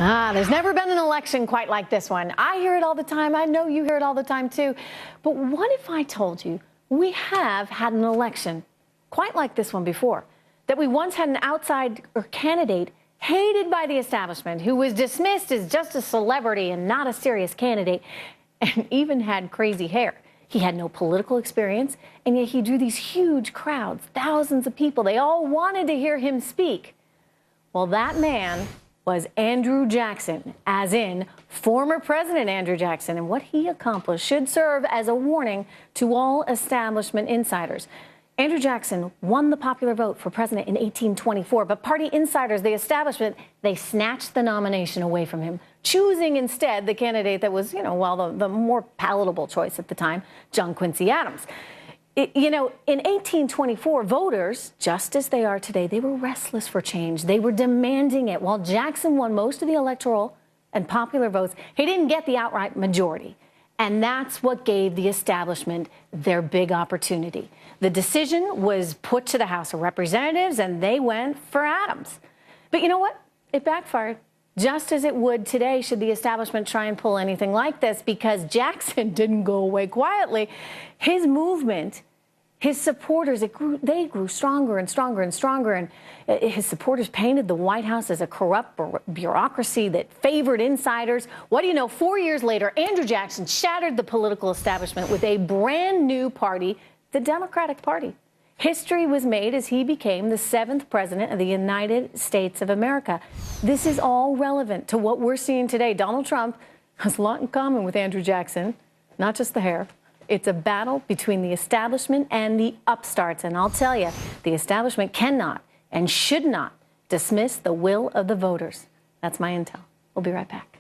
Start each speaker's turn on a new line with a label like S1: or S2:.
S1: There's never been an election quite like this one. I hear it all the time. I know you hear it all the time, too. But what if I told you we have had an election quite like this one before? That we once had an outside candidate hated by the establishment who was dismissed as just a celebrity and not a serious candidate, and even had crazy hair. He had no political experience, and yet he drew these huge crowds, thousands of people. They all wanted to hear him speak. Well, that man was Andrew Jackson, as in former President Andrew Jackson, and what he accomplished should serve as a warning to all establishment insiders. Andrew Jackson won the popular vote for president in 1824, but party insiders, the establishment, they snatched the nomination away from him, choosing instead the candidate that was, the more palatable choice at the time, John Quincy Adams. In 1824, voters, just as they are today, they were restless for change. They were demanding it. While Jackson won most of the electoral and popular votes, he didn't get the outright majority. And that's what gave the establishment their big opportunity. The decision was put to the House of Representatives, and they went for Adams. But you know what? It backfired, just as it would today should the establishment try and pull anything like this, because Jackson didn't go away quietly. His movement, his supporters, they grew stronger and stronger and stronger, and his supporters painted the White House as a corrupt bureaucracy that favored insiders. What do you know? 4 years later, Andrew Jackson shattered the political establishment with a brand new party, the Democratic Party. History was made as he became the 7th president of the United States of America. This is all relevant to what we're seeing today. Donald Trump has a lot in common with Andrew Jackson, not just the hair. It's a battle between the establishment and the upstarts. And I'll tell you, the establishment cannot and should not dismiss the will of the voters. That's my intel. We'll be right back.